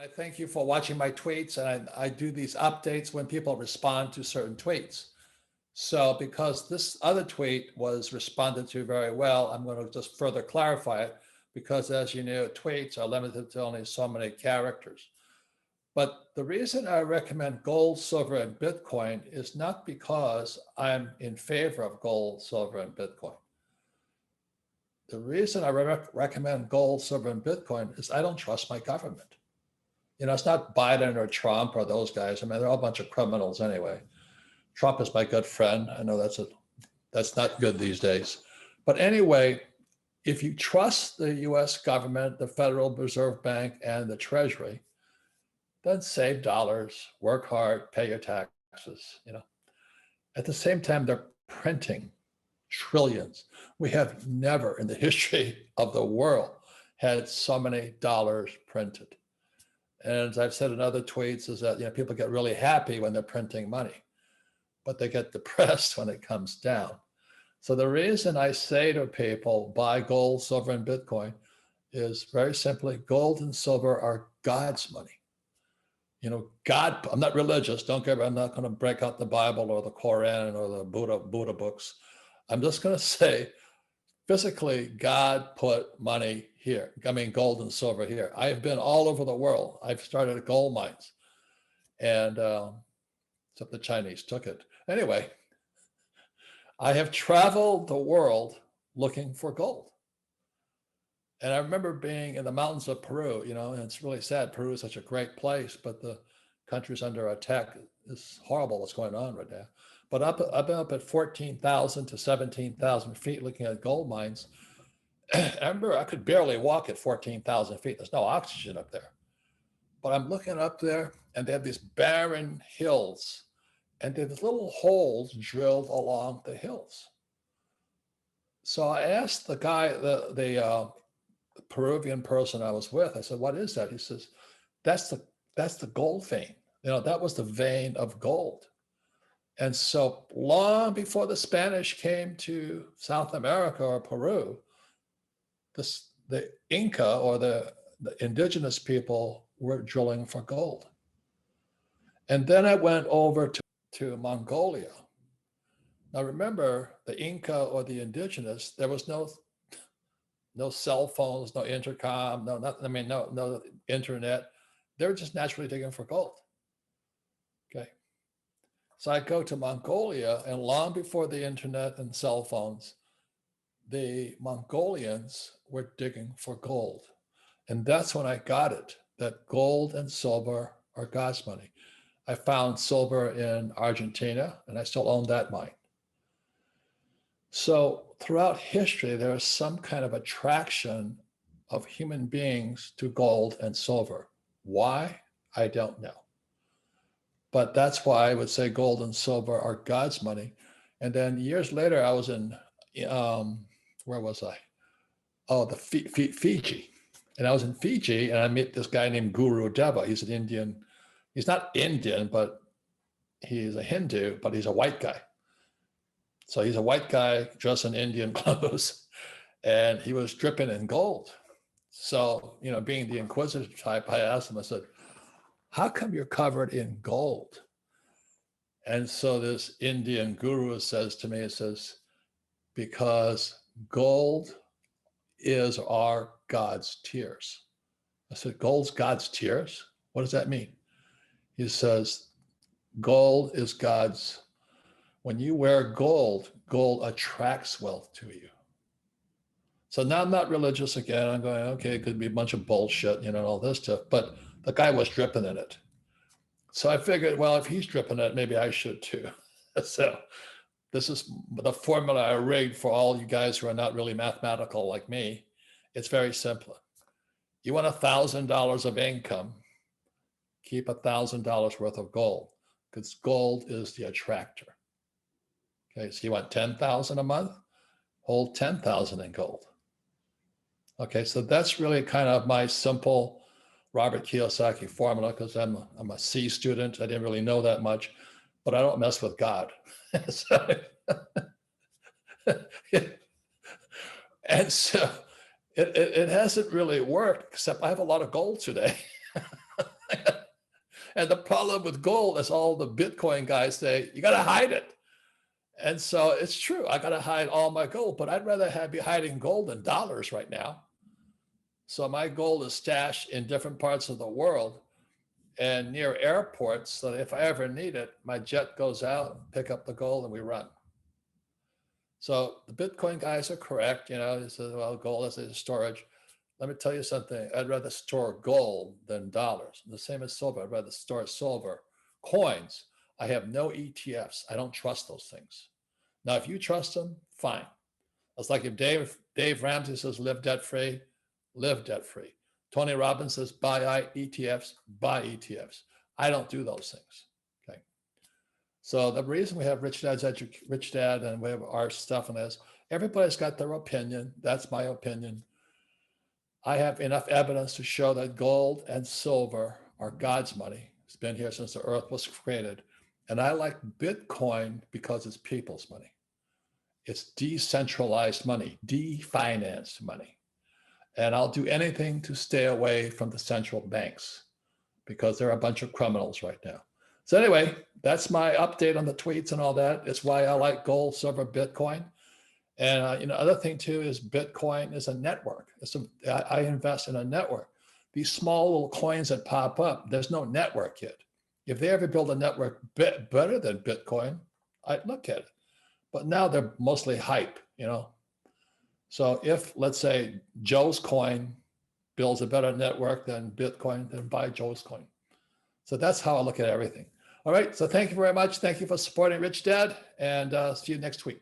I thank you for watching my tweets, and I do these updates when people respond to certain tweets. So because this other tweet was responded to very well, I'm going to just further clarify it because, as you know, tweets are limited to only so many characters. But the reason I recommend gold, silver, and Bitcoin is not because I'm in favor of gold, silver, and Bitcoin. The reason I recommend gold, silver, and Bitcoin is I don't trust my government. It's not Biden or Trump or those guys. I mean, they're all a bunch of criminals anyway. Trump is my good friend. I know that's not good these days. But anyway, if you trust the US government, the Federal Reserve Bank, and the Treasury, then save dollars, work hard, pay your taxes. At the same time, they're printing trillions. We have never in the history of the world had so many dollars printed. And as I've said in other tweets, is that people get really happy when they're printing money, but they get depressed when it comes down. So the reason I say to people, buy gold, silver, and Bitcoin is very simply, gold and silver are God's money. God, I'm not religious. Don't get me, I'm not going to break out the Bible or the Koran or the Buddha books. I'm just going to say, physically, God put money here. I mean, gold and silver here. I've been all over the world. I've started gold mines, and except the Chinese took it. Anyway, I have traveled the world looking for gold. And I remember being in the mountains of Peru, and it's really sad. Peru is such a great place, but the country's under attack. It's horrible what's going on right now. But I've been up at 14,000 to 17,000 feet looking at gold mines. I remember I could barely walk at 14,000 feet. There's no oxygen up there. But I'm looking up there, and they have these barren hills, and there's little holes drilled along the hills. So I asked the guy, the Peruvian person I was with, I said, "What is that?" He says, that's the gold vein. That was the vein of gold. And so long before the Spanish came to South America or Peru, the Inca or the indigenous people were drilling for gold. And then I went over to Mongolia. Now remember, the Inca or the indigenous, there was no cell phones, no intercom, no internet. They were just naturally digging for gold. Okay. So I go to Mongolia, and long before the internet and cell phones, the Mongolians were digging for gold. And that's when I got it, that gold and silver are God's money. I found silver in Argentina, and I still own that mine. So throughout history, there is some kind of attraction of human beings to gold and silver. Why? I don't know. But that's why I would say gold and silver are God's money. And then years later, I was in, where was I? Oh, the Fiji. And I was in Fiji, and I met this guy named Guru Deva. He's an Indian. He's not Indian, but he's a Hindu, but he's a white guy. So he's a white guy dressed in Indian clothes, and he was dripping in gold. So, being the inquisitive type, I asked him, I said, "How come you're covered in gold?" And so this Indian guru says to me, it says, "Because gold are God's tears." I said, "Gold's God's tears? What does that mean?" He says, "Gold is God's. When you wear gold, gold attracts wealth to you." So now I'm not religious again. I'm going, okay, it could be a bunch of bullshit, and all this stuff. But the guy was dripping in it. So I figured, well, if he's dripping in it, maybe I should too. So this is the formula I rigged for all you guys who are not really mathematical like me. It's very simple. You want $1,000 of income, keep $1,000 worth of gold, because gold is the attractor. Okay, so you want 10,000 a month, hold 10,000 in gold. Okay, so that's really kind of my simple Robert Kiyosaki formula, because I'm a C student. I didn't really know that much, but I don't mess with God. So, and so it hasn't really worked, except I have a lot of gold today. And the problem with gold, as all the Bitcoin guys say, you got to hide it. And so it's true. I got to hide all my gold, but I'd rather be hiding gold than dollars right now. So my gold is stashed in different parts of the world and near airports. So if I ever need it, my jet goes out, pick up the gold, and we run. So the Bitcoin guys are correct. They say, well, gold is a storage. Let me tell you something. I'd rather store gold than dollars. The same as silver. I'd rather store silver. Coins. I have no ETFs. I don't trust those things. Now, if you trust them, fine. It's like if Dave Ramsey says live debt free, live debt free. Tony Robbins says buy ETFs, buy ETFs. I don't do those things. Okay. So the reason we have Rich Dad and we have our stuff on this, everybody's got their opinion. That's my opinion. I have enough evidence to show that gold and silver are God's money. It's been here since the earth was created. And I like Bitcoin because it's people's money. It's decentralized money, definanced money. And I'll do anything to stay away from the central banks because they're a bunch of criminals right now. So anyway, that's my update on the tweets and all that. It's why I like gold, silver, Bitcoin. And other thing too is Bitcoin is a network. I invest in a network. These small little coins that pop up, there's no network yet. If they ever build a network better than Bitcoin, I'd look at it. But now they're mostly hype, So if, let's say, Joe's coin builds a better network than Bitcoin, then buy Joe's coin. So that's how I look at everything. All right. So thank you very much. Thank you for supporting Rich Dad, and see you next week.